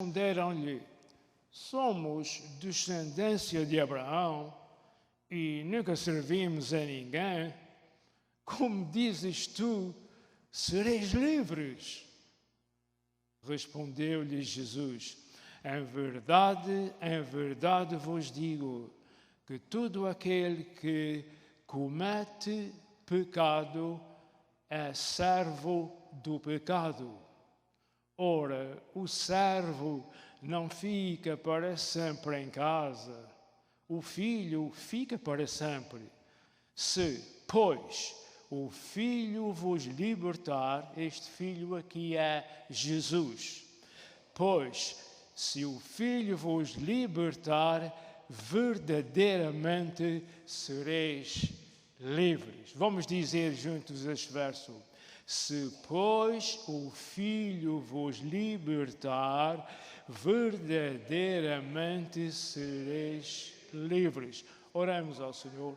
Responderam-lhe: somos descendência de Abraão e nunca servimos a ninguém. Como dizes tu, sereis livres? Respondeu-lhe Jesus: em verdade vos digo que todo aquele que comete pecado é servo do pecado. Ora, o servo não fica para sempre em casa, o filho fica para sempre. Se, pois, o filho vos libertar, este filho aqui é Jesus. Pois, se o filho vos libertar, verdadeiramente sereis livres. Vamos dizer juntos este verso. Se, pois, o Filho vos libertar, verdadeiramente sereis livres. Oremos ao Senhor.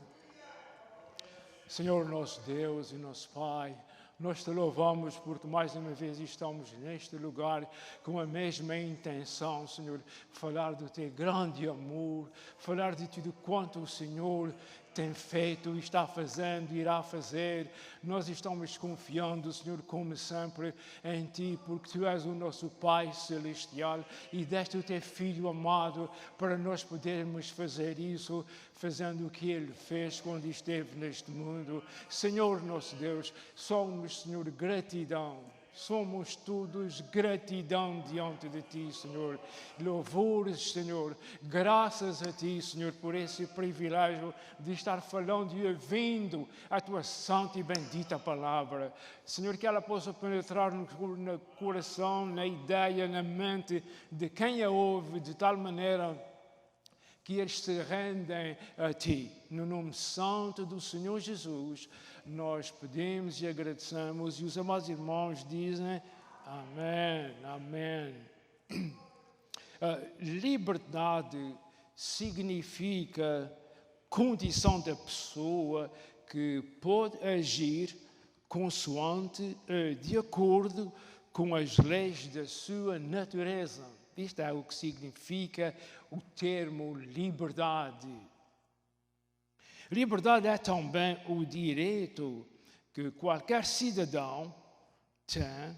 Senhor, nosso Deus e nosso Pai, nós te louvamos porque mais uma vez estamos neste lugar com a mesma intenção, Senhor, falar do teu grande amor, falar de tudo quanto o Senhor tem feito, está fazendo, irá fazer. Nós estamos confiando, Senhor, como sempre, em Ti, porque Tu és o nosso Pai Celestial e deste o Teu Filho amado para nós podermos fazer isso, fazendo o que Ele fez quando esteve neste mundo. Senhor, nosso Deus, somos, Senhor, gratidão. Somos todos gratidão diante de Ti, Senhor. Louvores, Senhor. Graças a Ti, Senhor, por esse privilégio de estar falando e ouvindo a Tua santa e bendita palavra. Senhor, que ela possa penetrar no coração, na ideia, na mente de quem a ouve, de tal maneira que eles se rendem a Ti. No nome santo do Senhor Jesus, nós pedimos e agradecemos, e os amados irmãos dizem amém, amém. Liberdade significa condição da pessoa que pode agir consoante, de acordo com as leis da sua natureza. Isto é o que significa o termo liberdade. Liberdade é também o direito que qualquer cidadão tem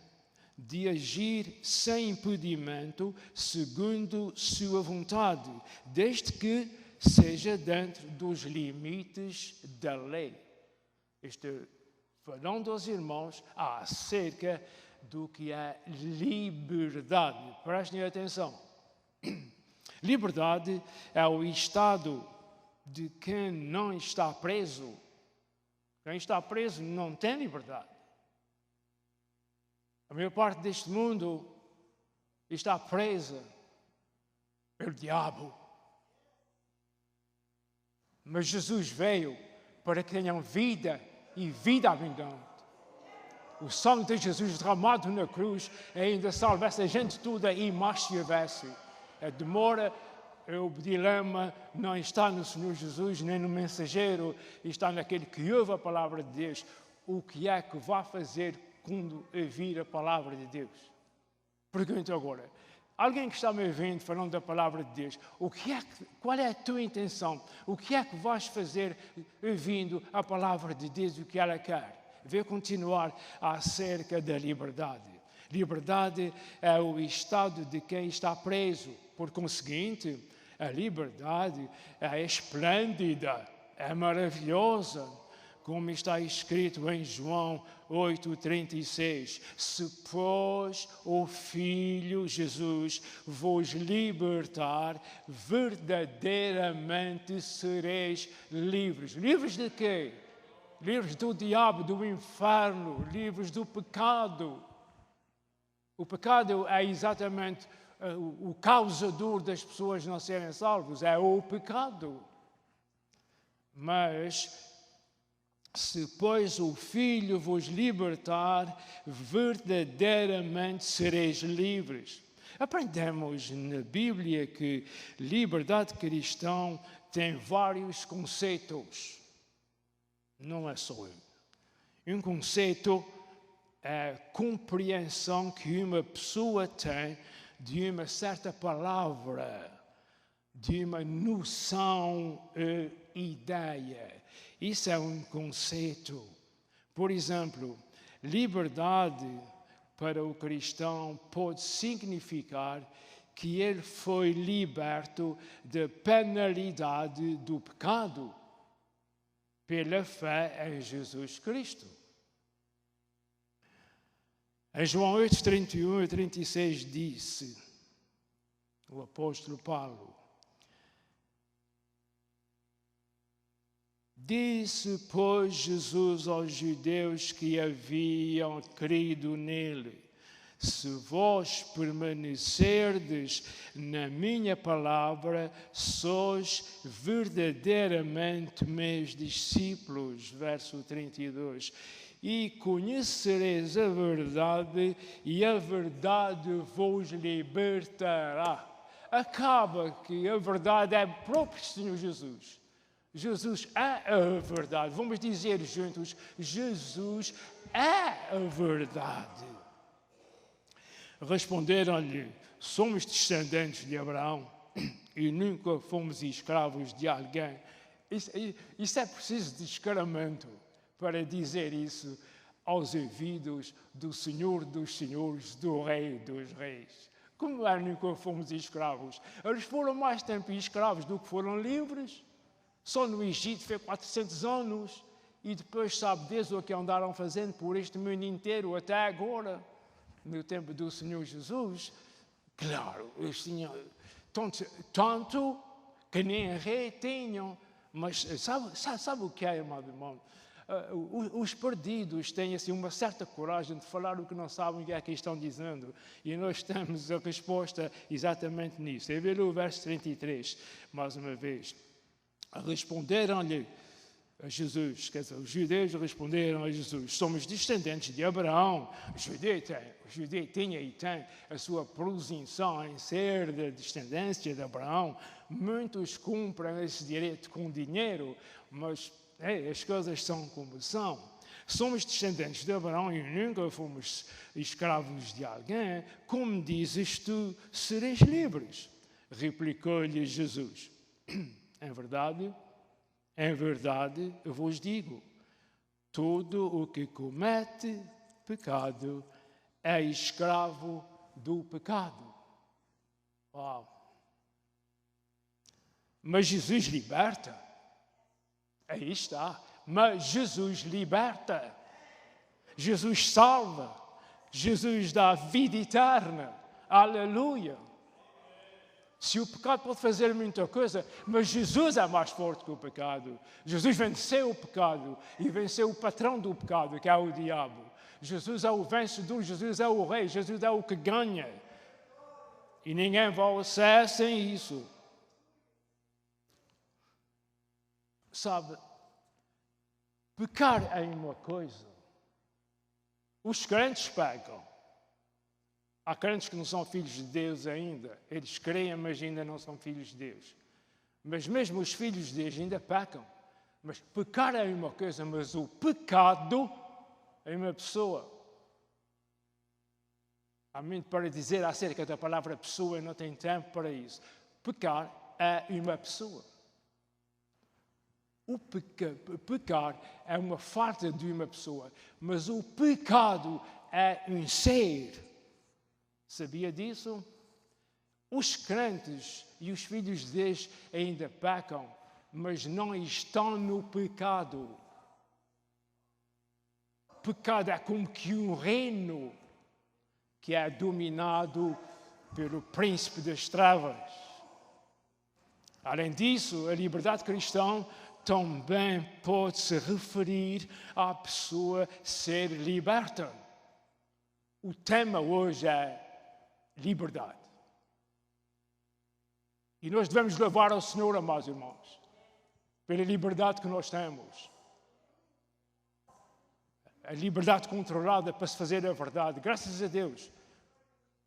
de agir sem impedimento, segundo sua vontade, desde que seja dentro dos limites da lei. Falando aos irmãos acerca do que é liberdade. Prestem atenção. Liberdade é o estado de quem não está preso. Quem está preso não tem liberdade. A maior parte deste mundo está presa pelo diabo. Mas Jesus veio para que tenham vida e vida abundante. O sangue de Jesus derramado na cruz ainda salva essa gente toda e mais se houvesse. A demora, o dilema não está no Senhor Jesus, nem no mensageiro, está naquele que ouve a palavra de Deus. O que é que vai fazer quando ouvir a palavra de Deus? Pergunto agora. Alguém que está me ouvindo falando da palavra de Deus, qual é a tua intenção? O que é que vais fazer ouvindo a palavra de Deus, o que ela quer? Vou continuar acerca da liberdade. Liberdade é o estado de quem está preso. Por conseguinte, a liberdade é esplêndida, é maravilhosa, como está escrito em João 8,36. Se, pois, o Filho Jesus vos libertar, verdadeiramente sereis livres. Livres de quê? Livres do diabo, do inferno, livres do pecado. O pecado é exatamente o causador das pessoas não serem salvos, é o pecado. Mas, se pois o Filho vos libertar, verdadeiramente sereis livres. Aprendemos na Bíblia que liberdade cristã tem vários conceitos. Não é só um. Um conceito é a compreensão que uma pessoa tem de uma certa palavra, de uma noção e ideia. Isso é um conceito. Por exemplo, liberdade para o cristão pode significar que ele foi liberto da penalidade do pecado pela fé em Jesus Cristo. Em João 8, 31 e 36 disse o apóstolo Paulo: disse, pois, Jesus aos judeus que haviam crido nele: se vós permanecerdes na minha palavra, sois verdadeiramente meus discípulos. Verso 32. E conhecereis a verdade, e a verdade vos libertará. Acaba que a verdade é o próprio Senhor Jesus. Jesus é a verdade. Vamos dizer juntos: Jesus é a verdade. Responderam-lhe: somos descendentes de Abraão e nunca fomos escravos de alguém. Isso é preciso de descaramento para dizer isso aos ouvidos do Senhor dos Senhores, do Rei dos Reis. Como é, nunca fomos escravos? Eles foram mais tempo escravos do que foram livres. Só no Egito foi 400 anos e depois sabe Deus o que andaram fazendo por este mundo inteiro até agora. No tempo do Senhor Jesus, claro, eles tinham tanto que nem rei tinham. Mas sabe o que é, irmão? Os perdidos têm assim, uma certa coragem de falar o que não sabem o que é que estão dizendo. E nós temos a resposta exatamente nisso. Eu vejo o verso 33, mais uma vez. Responderam-lhe a Jesus, quer dizer, os judeus responderam a Jesus: somos descendentes de Abraão. O judeu tinha e tem a sua presunção em ser da descendência de Abraão. Muitos cumprem esse direito com dinheiro, mas as coisas são como são. Somos descendentes de Abraão e nunca fomos escravos de alguém. Como dizes tu, sereis livres? Replicou-lhe Jesus: em verdade, eu vos digo, todo o que comete pecado é escravo do pecado. Uau! Mas Jesus liberta. Aí está. Mas Jesus liberta. Jesus salva. Jesus dá vida eterna. Aleluia! Se o pecado pode fazer muita coisa, mas Jesus é mais forte que o pecado. Jesus venceu o pecado e venceu o patrão do pecado, que é o diabo. Jesus é o vencedor, Jesus é o rei, Jesus é o que ganha. E ninguém vai ao céu sem isso. Sabe, pecar é uma coisa. Os crentes pecam. Há crentes que não são filhos de Deus ainda. Eles creem, mas ainda não são filhos de Deus. Mas mesmo os filhos de Deus ainda pecam. Mas pecar é uma coisa, mas o pecado é uma pessoa. Há muito para dizer acerca da palavra pessoa, não tenho tempo para isso. Pecar é uma pessoa. O pecar é uma falta de uma pessoa, mas o pecado é um ser. Sabia disso? Os crentes e os filhos de Deus ainda pecam, mas não estão no pecado. Pecado é como que um reino que é dominado pelo príncipe das trevas. Além disso, a liberdade cristã também pode se referir à pessoa ser liberta. O tema hoje é liberdade. E nós devemos louvar ao Senhor, amados irmãos, pela liberdade que nós temos. A liberdade controlada para se fazer a verdade. Graças a Deus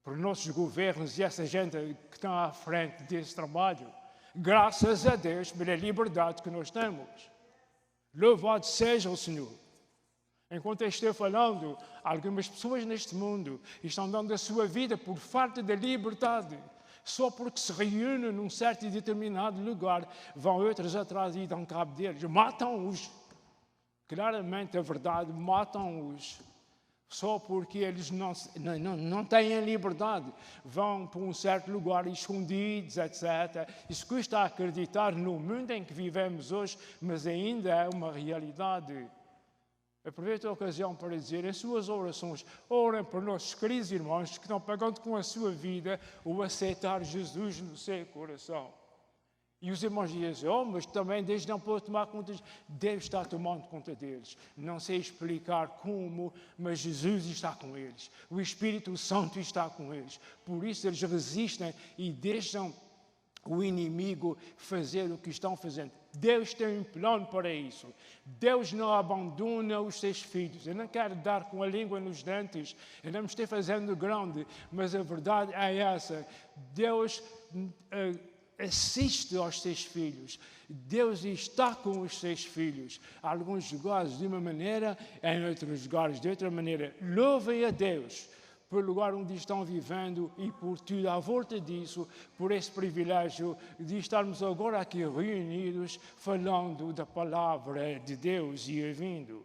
por nossos governos e essa gente que está à frente desse trabalho. Graças a Deus pela liberdade que nós temos. Louvado seja o Senhor. Enquanto eu estou falando, algumas pessoas neste mundo estão dando a sua vida por falta de liberdade. Só porque se reúnem num certo e determinado lugar, vão outros atrás e dão cabo deles. Matam-os. Claramente, a verdade, matam-os. Só porque eles não têm liberdade. Vão para um certo lugar escondidos, etc. Isso custa acreditar no mundo em que vivemos hoje, mas ainda é uma realidade. Aproveito a ocasião para dizer, em suas orações, orem por nossos queridos irmãos que estão pagando com a sua vida o aceitar Jesus no seu coração. E os irmãos dizem, mas também Deus não pode tomar conta deles. Deus está tomando conta deles. Não sei explicar como, mas Jesus está com eles. O Espírito Santo está com eles. Por isso eles resistem e deixam o inimigo fazer o que estão fazendo. Deus tem um plano para isso. Deus não abandona os seus filhos. Eu não quero dar com a língua nos dentes. Eu não me estou fazendo grande, mas a verdade é essa. Deus assiste aos seus filhos. Deus está com os seus filhos. Em alguns lugares de uma maneira, em outros lugares de outra maneira. Louvem a Deus pelo lugar onde estão vivendo e por tudo à volta disso, por esse privilégio de estarmos agora aqui reunidos, falando da palavra de Deus e ouvindo.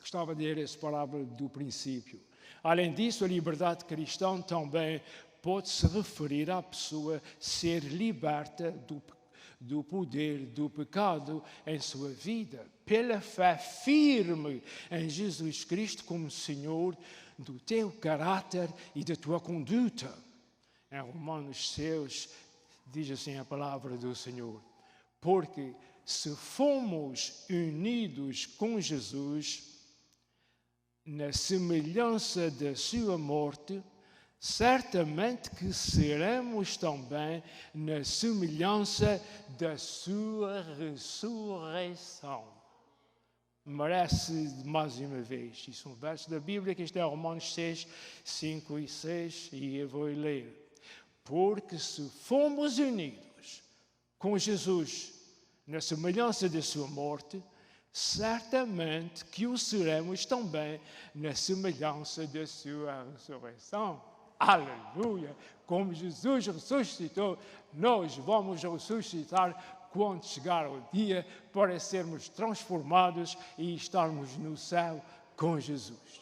Gostava de ler essa palavra do princípio. Além disso, a liberdade cristã também pode se referir à pessoa ser liberta do poder do pecado em sua vida, pela fé firme em Jesus Cristo como Senhor do teu caráter e da tua conduta. Em Romanos 6 diz assim a palavra do Senhor: porque se fomos unidos com Jesus na semelhança da sua morte, certamente que seremos também na semelhança da sua ressurreição. Merece mais uma vez. Isso é um verso da Bíblia que está em Romanos 6, 5 e 6, e eu vou ler. Porque se fomos unidos com Jesus na semelhança da sua morte, certamente que o seremos também na semelhança da sua ressurreição. Aleluia! Como Jesus ressuscitou, nós vamos ressuscitar quando chegar o dia para sermos transformados e estarmos no céu com Jesus.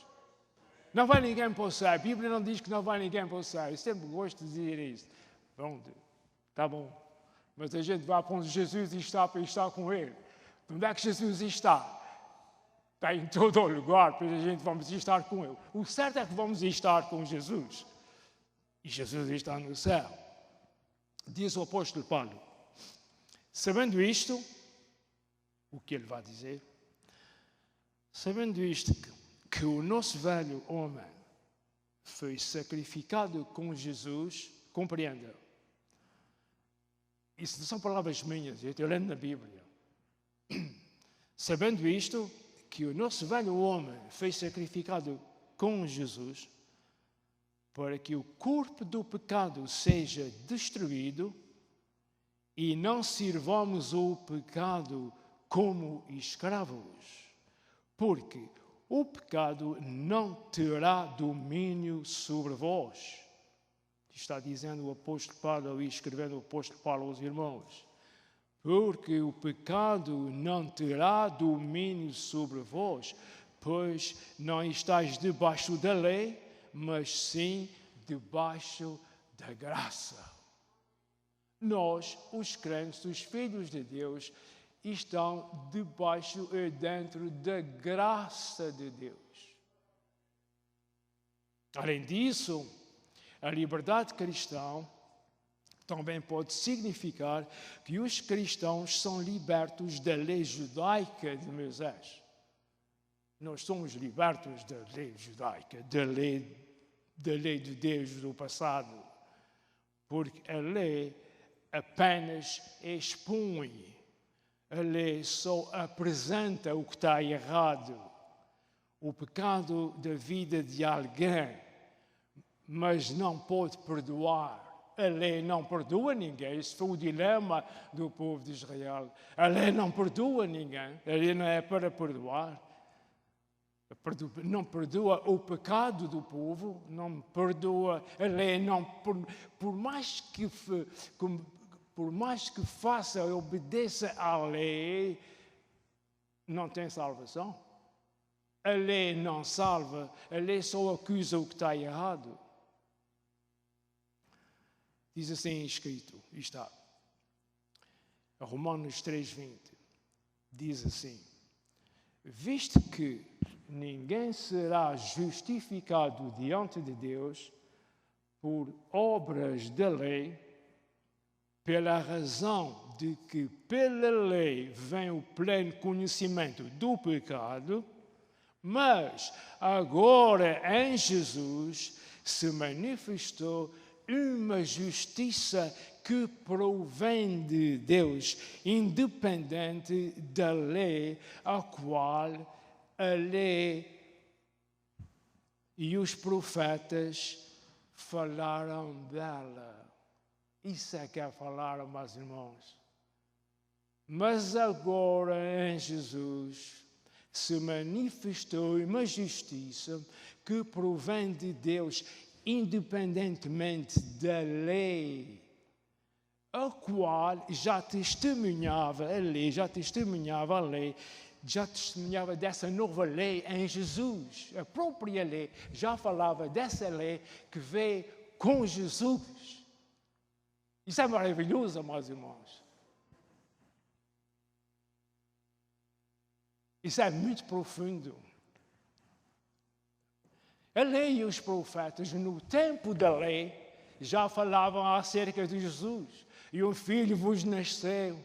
Não vai ninguém para o céu. A Bíblia não diz que não vai ninguém para o céu. Eu sempre gosto de dizer isso. Pronto, está bom. Mas a gente vai para onde Jesus está para estar com Ele. Onde é que Jesus está? Está em todo o lugar, pois a gente vamos estar com Ele. O certo é que vamos estar com Jesus. E Jesus está no céu. Diz o apóstolo Paulo: sabendo isto, o que ele vai dizer? Sabendo isto, que o nosso velho homem foi sacrificado com Jesus, compreenda. Isso não são palavras minhas, eu estou lendo na Bíblia. Sabendo isto, que o nosso velho homem foi sacrificado com Jesus, para que o corpo do pecado seja destruído e não sirvamos o pecado como escravos, porque o pecado não terá domínio sobre vós. Está dizendo o apóstolo Paulo e escrevendo o apóstolo Paulo aos irmãos. Porque o pecado não terá domínio sobre vós, pois não estáis debaixo da lei, mas sim debaixo da graça. Nós, os crentes, os filhos de Deus, estão debaixo e dentro da graça de Deus. Além disso, a liberdade cristã também pode significar que os cristãos são libertos da lei judaica de Moisés. Nós somos libertos da lei judaica, da lei de Deus do passado, porque a lei apenas expõe, a lei só apresenta o que está errado, o pecado da vida de alguém, mas não pode perdoar. A lei não perdoa ninguém. Esse foi o dilema do povo de Israel. A lei não perdoa ninguém. A lei não é para perdoar. Não perdoa o pecado do povo, não perdoa a lei, não, por mais que faça, obedeça à lei, não tem salvação. A lei não salva, a lei só acusa o que está errado. Diz assim escrito, está, Romanos 3:20, diz assim: visto que ninguém será justificado diante de Deus por obras da lei, pela razão de que pela lei vem o pleno conhecimento do pecado, mas agora em Jesus se manifestou uma justiça que provém de Deus, independente da lei, a qual a lei e os profetas falaram dela. Isso é que é falar, meus irmãos. Mas agora em Jesus se manifestou uma justiça que provém de Deus, independentemente da lei, a qual já testemunhava dessa nova lei em Jesus. A própria lei já falava dessa lei que veio com Jesus. Isso é maravilhoso, meus irmãos. Isso é muito profundo. A lei e os profetas, no tempo da lei, já falavam acerca de Jesus. E um filho vos nasceu,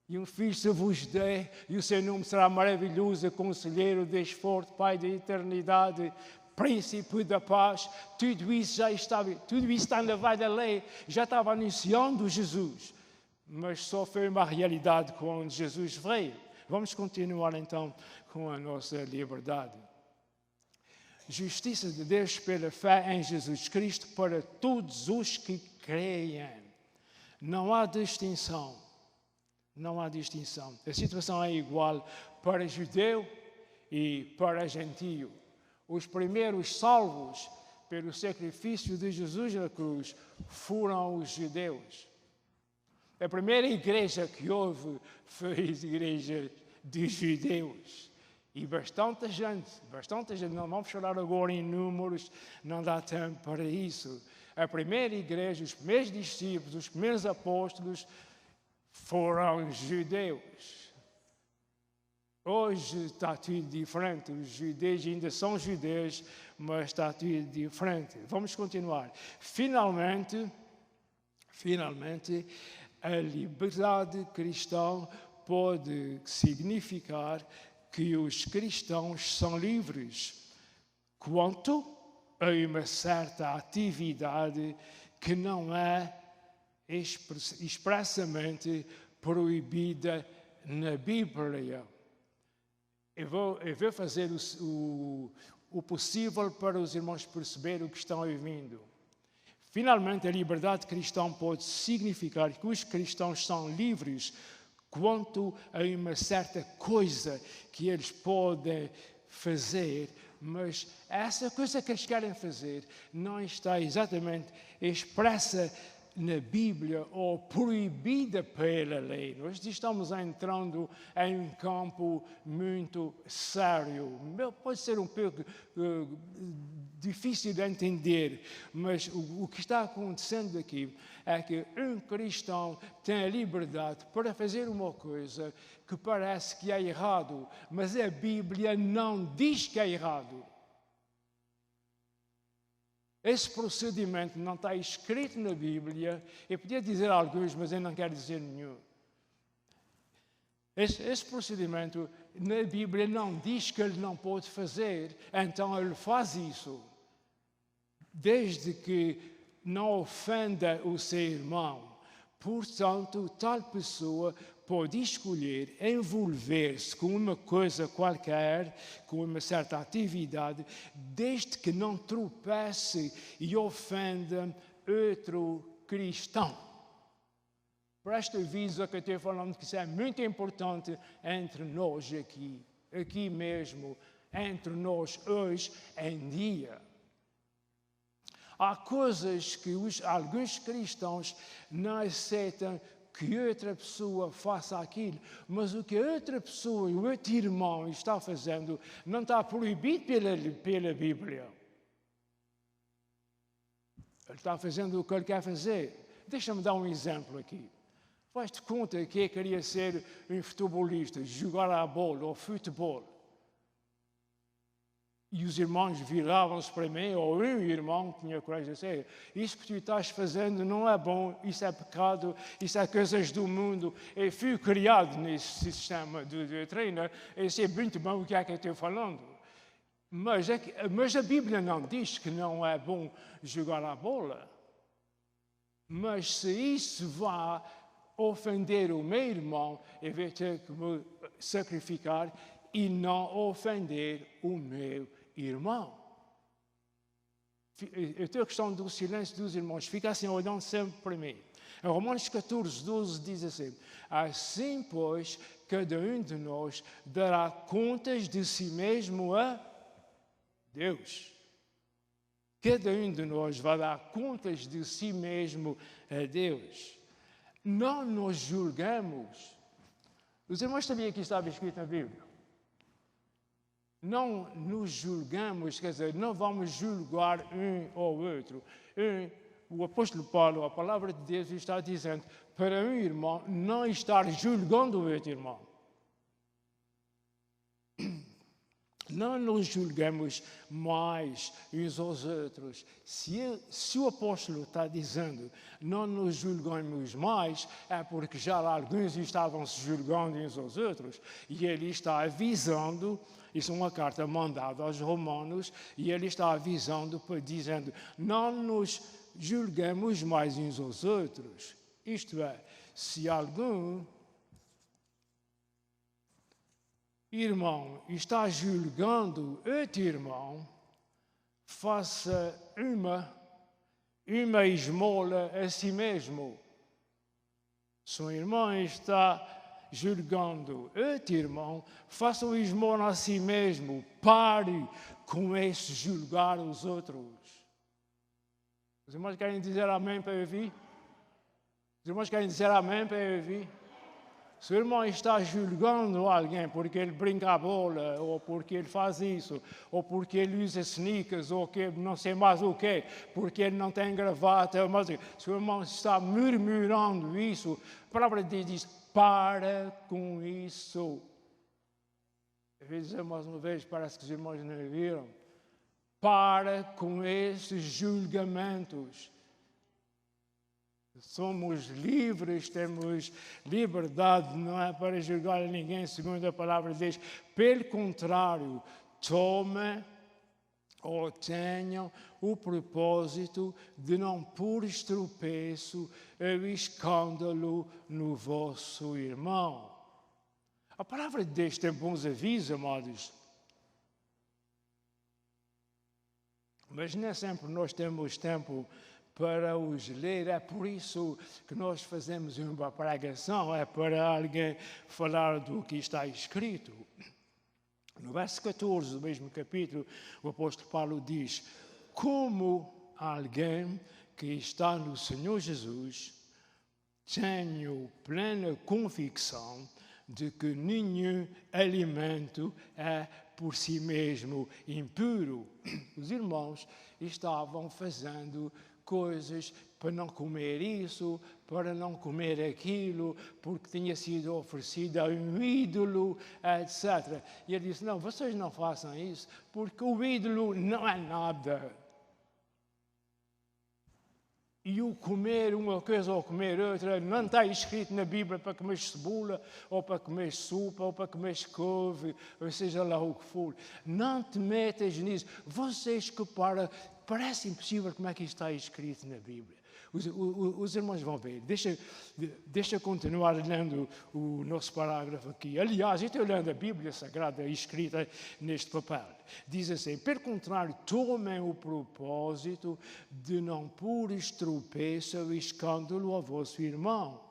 e um filho se vos dê, e o seu nome será maravilhoso, conselheiro, Deus forte, Pai da eternidade, príncipe da paz. Tudo isso está na vai da lei, já estava anunciando Jesus. Mas só foi uma realidade quando Jesus veio. Vamos continuar então com a nossa liberdade. Justiça de Deus pela fé em Jesus Cristo para todos os que creem. Não há distinção. Não há distinção. A situação é igual para judeu e para gentio. Os primeiros salvos pelo sacrifício de Jesus na cruz foram os judeus. A primeira igreja que houve foi a igreja dos judeus. E bastante gente, não vamos falar agora em números, não dá tempo para isso. A primeira igreja, os primeiros discípulos, os primeiros apóstolos foram judeus. Hoje está tudo diferente, os judeus ainda são judeus, mas está tudo diferente. Vamos continuar. Finalmente, a liberdade cristã pode significar que os cristãos são livres quanto a uma certa atividade que não é expressamente proibida na Bíblia. Eu vou fazer o possível para os irmãos perceberem o que estão ouvindo. Finalmente, a liberdade cristã pode significar que os cristãos são livres quanto a uma certa coisa que eles podem fazer, mas essa coisa que eles querem fazer não está exatamente expressa na Bíblia ou proibida pela lei. Nós estamos entrando em um campo muito sério. Pode ser um pouco difícil de entender, mas o que está acontecendo aqui é que um cristão tem a liberdade para fazer uma coisa que parece que é errado, mas a Bíblia não diz que é errado. Esse procedimento não está escrito na Bíblia. Eu podia dizer alguns, mas eu não quero dizer nenhum. Esse procedimento na Bíblia não diz que ele não pode fazer, então ele faz isso. Desde que não ofenda o seu irmão. Portanto, tal pessoa pode escolher envolver-se com uma coisa qualquer, com uma certa atividade, desde que não tropece e ofenda outro cristão. Preste aviso a que eu estou falando que isso é muito importante entre nós aqui mesmo, entre nós hoje em dia. Há coisas que alguns cristãos não aceitam que outra pessoa faça aquilo, mas o que a outra pessoa, o outro irmão está fazendo, não está proibido pela Bíblia. Ele está fazendo o que ele quer fazer. Deixa-me dar um exemplo aqui. Faz-te conta que eu queria ser um futebolista, jogar a bola ou futebol. E os irmãos viravam-se para mim, ou um irmão tinha coragem de dizer: isso que tu estás fazendo não é bom, isso é pecado, isso é coisas do mundo. Eu fui criado nesse sistema de treino, eu sei muito bem o que é que eu estou falando. Mas a Bíblia não diz que não é bom jogar a bola. Mas se isso vai ofender o meu irmão, eu vou ter que me sacrificar e não ofender o meu irmão. Eu tenho a questão do silêncio dos irmãos, fica assim olhando sempre para mim. Em Romanos 14, 12 diz assim: assim, pois, cada um de nós dará contas de si mesmo a Deus. Cada um de nós vai dar contas de si mesmo a Deus. Não nos julgamos. Os irmãos sabiam que estava escrito na Bíblia? Não nos julgamos, quer dizer, não vamos julgar um ou outro. O apóstolo Paulo, a palavra de Deus está dizendo para um irmão não estar julgando o outro irmão. Não nos julgamos mais uns aos outros. Se o apóstolo está dizendo não nos julgamos mais, é porque já alguns estavam se julgando uns aos outros. E ele está avisando, isso é uma carta mandada aos romanos, e ele está avisando, dizendo, não nos julgamos mais uns aos outros. Isto é, se algum irmão está julgando outro irmão, faça uma esmola a si mesmo. Se um irmão está julgando outro irmão, faça uma esmola a si mesmo. Pare com esse julgar os outros. Os irmãos querem dizer amém para eu ouvir? Os irmãos querem dizer amém para eu ouvir? Se o irmão está julgando alguém porque ele brinca a bola, ou porque ele faz isso, ou porque ele usa sneakers, ou que não sei mais o quê, porque ele não tem gravata, mas se o irmão está murmurando isso, a palavra de Deus diz, para com isso. Eu vou dizer mais uma vez, parece que os irmãos não viram. Para com esses julgamentos. Somos livres, temos liberdade, não é para julgar ninguém, segundo a palavra de Deus. Pelo contrário, tomem ou tenham o propósito de não pôr tropeço ou escândalo no vosso irmão. A palavra de Deus tem bons avisos, amados. Mas nem sempre nós temos tempo para os ler, é por isso que nós fazemos uma pregação, é para alguém falar do que está escrito. No verso 14 do mesmo capítulo, o apóstolo Paulo diz, como alguém que está no Senhor Jesus, tenho plena convicção de que nenhum alimento é por si mesmo impuro. Os irmãos estavam fazendo coisas para não comer isso, para não comer aquilo, porque tinha sido oferecido a um ídolo, etc. E ele disse, não, vocês não façam isso, porque o ídolo não é nada. E o comer uma coisa ou comer outra não está escrito na Bíblia para comer cebola, ou para comer sopa, ou para comer couve, ou seja lá o que for. Não te metas nisso. Vocês que parece impossível como é que está escrito na Bíblia. Os irmãos vão ver. Deixa continuar lendo o nosso parágrafo aqui. Aliás, eu estou lendo a Bíblia Sagrada escrita neste papel. Diz assim, pelo contrário, tomem o propósito de não pôr tropeço ou escândalo ao vosso irmão.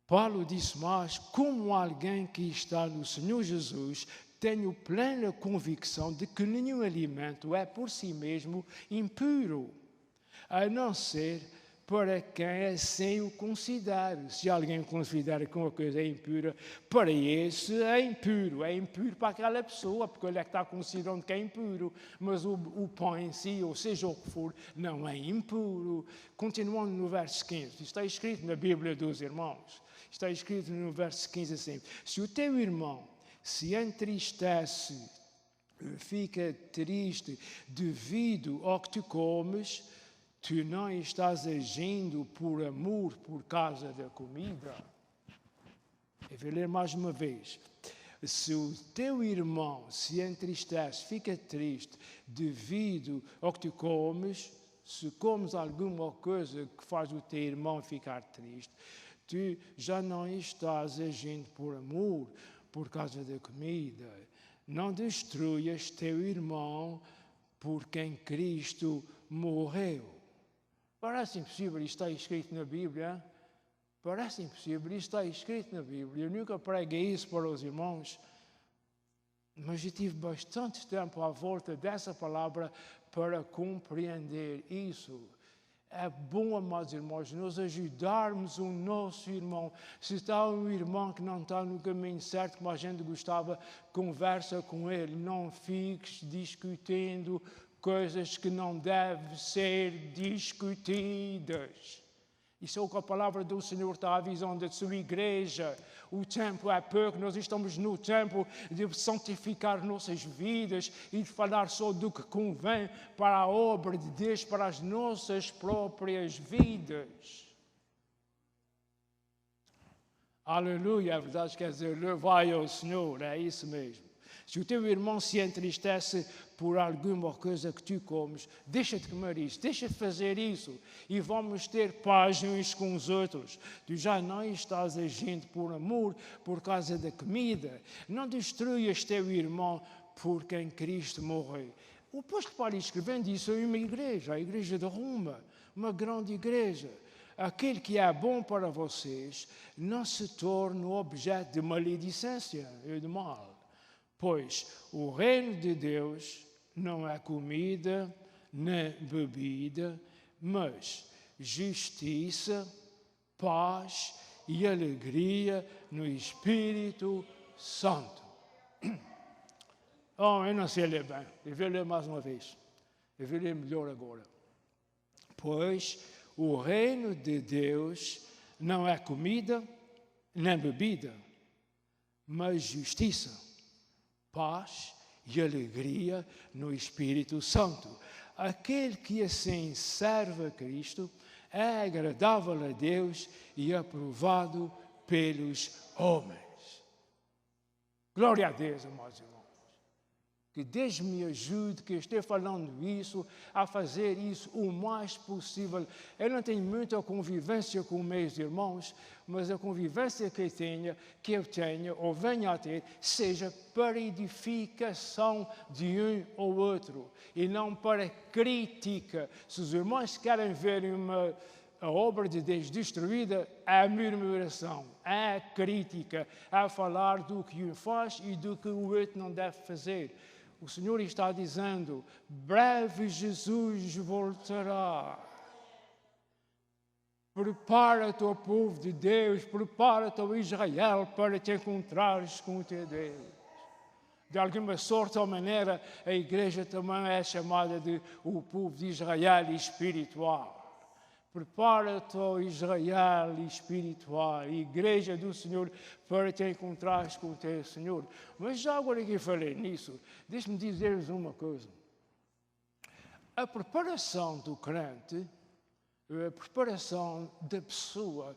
Paulo disse mais, como alguém que está no Senhor Jesus, tenho plena convicção de que nenhum alimento é por si mesmo impuro, a não ser para quem assim o considere. Se alguém considera que uma coisa é impura, para esse é impuro para aquela pessoa, porque ele é que está considerando que é impuro, mas o pão em si, ou seja o que for, não é impuro. Continuando no verso 15, está escrito na Bíblia dos Irmãos, está escrito no verso 15 assim: se o teu irmão se entristece, fica triste devido ao que tu comes, tu não estás agindo por amor por causa da comida. Eu vou ler mais uma vez. Se o teu irmão se entristece, fica triste devido ao que tu comes, se comes alguma coisa que faz o teu irmão ficar triste, tu já não estás agindo por amor por causa da comida. Não destruas teu irmão por quem Cristo morreu. Parece impossível, isto está escrito na Bíblia. Parece impossível, isto está escrito na Bíblia. Eu nunca preguei isso para os irmãos, mas eu tive bastante tempo à volta dessa palavra para compreender isso. É bom, amados irmãos, nós ajudarmos o nosso irmão. Se está um irmão que não está no caminho certo, como a gente gostava, conversa com ele. Não fiques discutindo coisas que não devem ser discutidas. Isso é o que a palavra do Senhor está avisando da sua igreja. O tempo é pouco, nós estamos no tempo de santificar nossas vidas e de falar só do que convém para a obra de Deus, para as nossas próprias vidas. Aleluia, a verdade quer dizer, louvai ao Senhor, é isso mesmo. Se o teu irmão se entristece por alguma coisa que tu comes, deixa de comer isso, deixa de fazer isso e vamos ter paz uns com os outros. Tu já não estás agindo por amor por causa da comida. Não destruas teu irmão por quem Cristo morreu. O apóstolo Paulo escrevendo isso em uma igreja, a igreja de Roma, uma grande igreja. Aquele que é bom para vocês não se torne objeto de maledicência e de mal. Pois o reino de Deus não é comida nem bebida, mas justiça, paz e alegria no Espírito Santo. Oh, eu não sei ler bem. Eu vou ler mais uma vez. Eu vou ler melhor agora. Pois o reino de Deus não é comida nem bebida, mas justiça, paz e alegria no Espírito Santo. Aquele que assim serve a Cristo é agradável a Deus e aprovado pelos homens. Glória a Deus, amados irmãos. Que Deus me ajude, que eu esteja falando isso, a fazer isso o mais possível. Eu não tenho muita convivência com meus irmãos, mas a convivência que eu tenha ou venha a ter, seja para edificação de um ou outro, e não para crítica. Se os irmãos querem ver a obra de Deus destruída, é murmuração, é crítica, é falar do que um faz e do que o outro não deve fazer. O Senhor está dizendo, breve Jesus voltará. Prepara-te, ó povo de Deus, prepara-te, ó Israel, para te encontrares com o teu Deus. De alguma sorte ou maneira, a igreja também é chamada de o povo de Israel espiritual. Prepara-te, ó Israel espiritual, igreja do Senhor, para te encontrares com o teu Senhor. Mas já agora que eu falei nisso, deixe-me dizer-vos uma coisa. A preparação do crente, a preparação da pessoa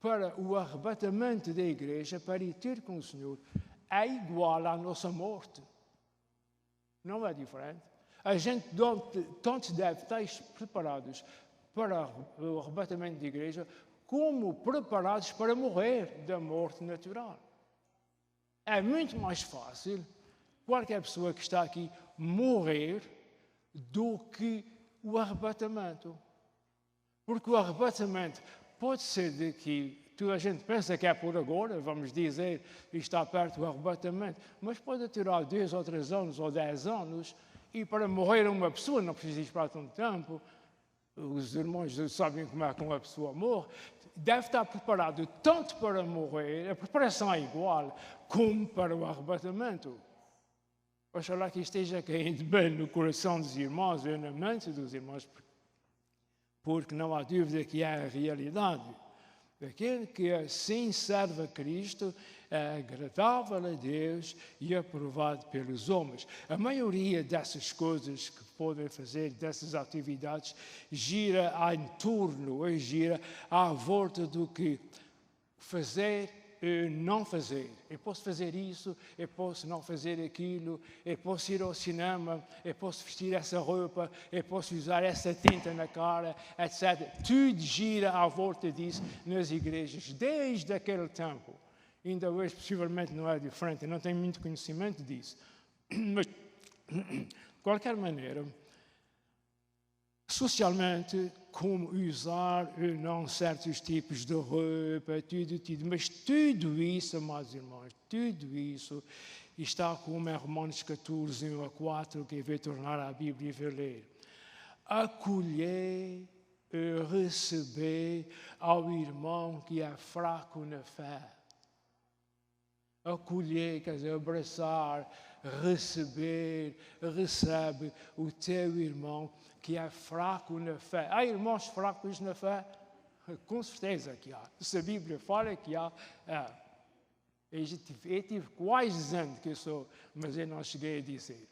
para o arrebatamento da igreja, para ir ter com o Senhor, é igual à nossa morte. Não é diferente. A gente tanto deve estar preparados para o arrebatamento da igreja, como preparados para morrer da morte natural. É muito mais fácil qualquer pessoa que está aqui morrer do que o arrebatamento. Porque o arrebatamento pode ser daqui toda a gente pensa que é por agora, vamos dizer, e está perto do arrebatamento, mas pode tirar 2 ou 3 anos ou 10 anos, e para morrer uma pessoa não precisa esperar tanto tempo. Os irmãos sabem como é que uma pessoa morre. Deve estar preparado tanto para morrer, a preparação é igual, como para o arrebatamento. Oxalá que esteja caindo bem no coração dos irmãos e na mente dos irmãos, porque não há dúvida que é a realidade. Aquele que assim serve a Cristo é agradável a Deus e aprovado pelos homens. A maioria dessas coisas que podem fazer, dessas atividades, gira em torno, ou gira à volta do que fazer e não fazer. Eu posso fazer isso, eu posso não fazer aquilo, eu posso ir ao cinema, eu posso vestir essa roupa, eu posso usar essa tinta na cara, etc. Tudo gira à volta disso nas igrejas, desde aquele tempo. Ainda hoje, possivelmente, não é diferente, eu não tenho muito conhecimento disso. Mas, de qualquer maneira, socialmente, como usar ou não certos tipos de roupa, tudo. Mas tudo isso, amados irmãos, tudo isso está como em Romanos 14, 1 a 4, que eu vou tornar a Bíblia e vou ler. Acolher e receber ao irmão que é fraco na fé. Acolher, quer dizer, abraçar, receber, recebe o teu irmão que é fraco na fé. Há irmãos fracos na fé? Com certeza que há. Se a Bíblia fala que há, eu tive quase dizendo que eu sou, mas eu não cheguei a dizer.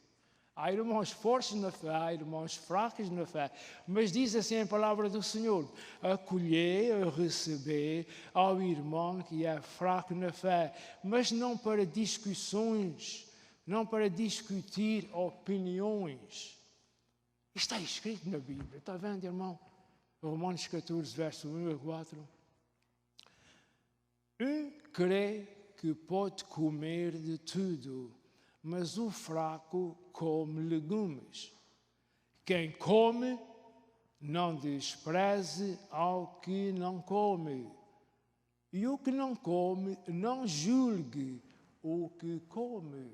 Há irmãos fortes na fé, há irmãos fracos na fé, mas diz assim a palavra do Senhor: acolher, receber ao irmão que é fraco na fé, mas não para discussões, não para discutir opiniões. Está escrito na Bíblia, está vendo, irmão? Romanos 14, verso 1 a 4. Crê que pode comer de tudo, mas o fraco come legumes. Quem come, não despreze ao que não come. E o que não come, não julgue o que come.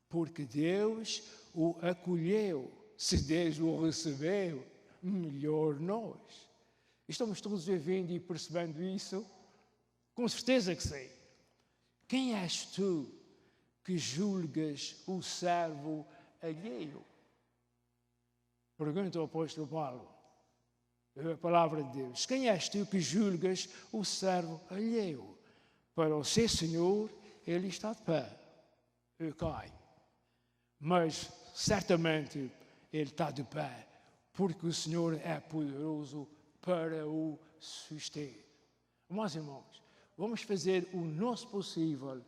Porque Deus o acolheu. Se Deus o recebeu, melhor nós. Estamos todos vivendo e percebendo isso? Com certeza que sim. Quem és tu que julgas o servo alheio? Pergunta ao apóstolo Paulo. A palavra de Deus. Quem és tu que julgas o servo alheio? Para o seu Senhor, ele está de pé. Ele cai. Mas, certamente, ele está de pé, porque o Senhor é poderoso para o suster. Meus irmãos, vamos fazer o nosso possível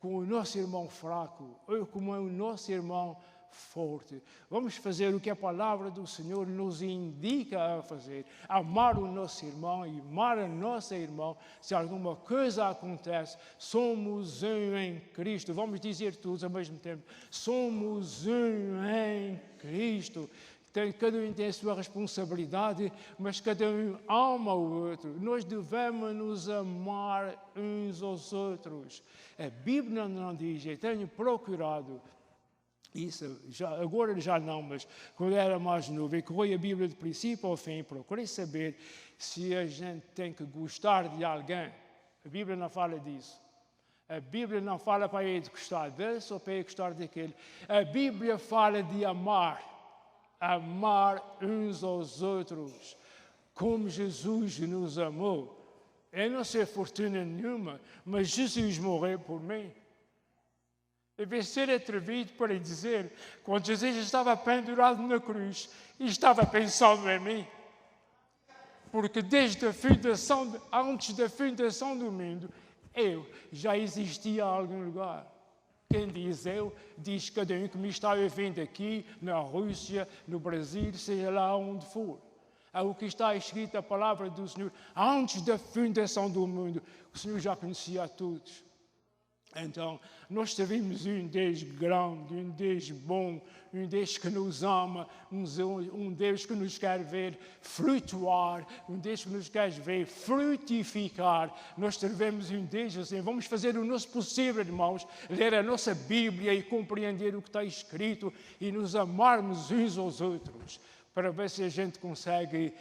com o nosso irmão fraco, ou com o nosso irmão forte. Vamos fazer o que a palavra do Senhor nos indica a fazer. Amar o nosso irmão e amar a nossa irmã. Se alguma coisa acontece, somos um em Cristo. Vamos dizer todos ao mesmo tempo. Somos um em Cristo. Cada um tem a sua responsabilidade, mas cada um ama o outro. Nós devemos nos amar uns aos outros. A Bíblia não diz, eu tenho procurado isso, agora já não, mas quando era mais novo, eu corri a Bíblia do princípio ao fim, procurei saber se a gente tem que gostar de alguém. A Bíblia não fala disso. A Bíblia não fala para ele gostar desse ou para ele gostar daquele. A Bíblia fala de amar. Amar uns aos outros, como Jesus nos amou. Eu não sei fortuna nenhuma, mas Jesus morreu por mim. Deve ser atrevido para dizer, quando Jesus estava pendurado na cruz, e estava pensando em mim. Porque desde a fundação, antes da fundação do mundo, eu já existia em algum lugar. Quem diz eu, diz cada um que me está ouvindo aqui, na Rússia, no Brasil, seja lá onde for. É o que está escrito a palavra do Senhor. Antes da fundação do mundo, o Senhor já conhecia a todos. Então, nós servimos um Deus grande, um Deus bom, um Deus que nos ama, um Deus que nos quer ver flutuar, um Deus que nos quer ver frutificar. Nós servimos um Deus assim. Vamos fazer o nosso possível, irmãos, ler a nossa Bíblia e compreender o que está escrito e nos amarmos uns aos outros, para ver se a gente consegue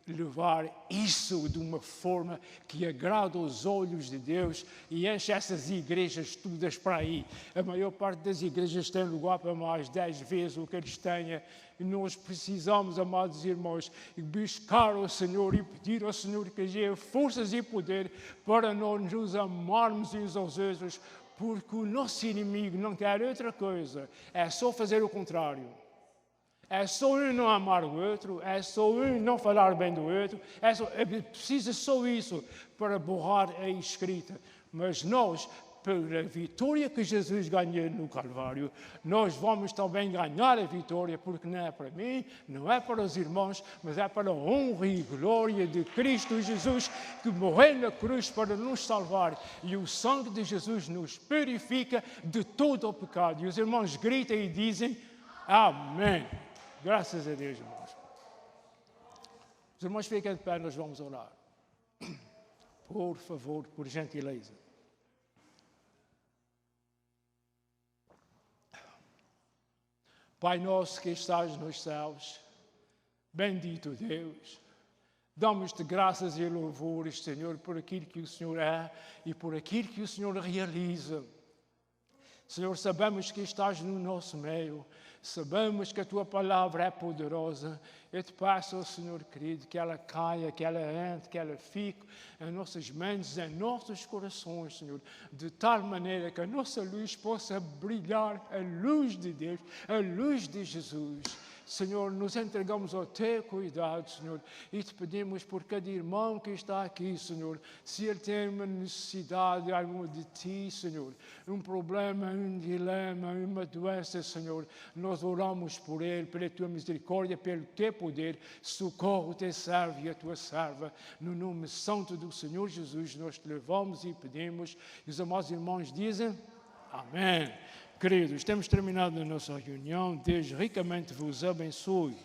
levar isso de uma forma que agrada aos olhos de Deus e enche essas igrejas todas para aí. A maior parte das igrejas tem lugar para mais 10 vezes o que eles têm. E nós precisamos, amados irmãos, buscar o Senhor e pedir ao Senhor que dê forças e poder para nós nos amarmos uns aos outros, porque o nosso inimigo não quer outra coisa, é só fazer o contrário. É só um não amar o outro, é só um não falar bem do outro, precisa só isso para borrar a escrita. Mas nós, pela vitória que Jesus ganhou no Calvário, nós vamos também ganhar a vitória, porque não é para mim, não é para os irmãos, mas é para a honra e glória de Cristo Jesus, que morreu na cruz para nos salvar. E o sangue de Jesus nos purifica de todo o pecado. E os irmãos gritam e dizem, amém. Graças a Deus, irmãos. Os irmãos fiquem de pé, nós vamos orar. Por favor, por gentileza. Pai nosso que estás nos céus, bendito Deus, damos-te graças e louvores, Senhor, por aquilo que o Senhor é e por aquilo que o Senhor realiza. Senhor, sabemos que estás no nosso meio, sabemos que a Tua palavra é poderosa. Eu te peço, oh Senhor querido, que ela caia, que ela entre, que ela fique em nossas mentes, em nossos corações, Senhor, de tal maneira que a nossa luz possa brilhar, a luz de Deus, a luz de Jesus. Senhor, nos entregamos ao Teu cuidado, Senhor, e te pedimos por cada irmão que está aqui, Senhor, se ele tem uma necessidade alguma de Ti, Senhor, um problema, um dilema, uma doença, Senhor, nós oramos por ele, pela Tua misericórdia, pelo Teu poder, socorre o Teu servo e a Tua serva, no nome santo do Senhor Jesus, nós te levamos e pedimos, e os amados irmãos dizem, amém. Queridos, temos terminado a nossa reunião. Deus ricamente vos abençoe.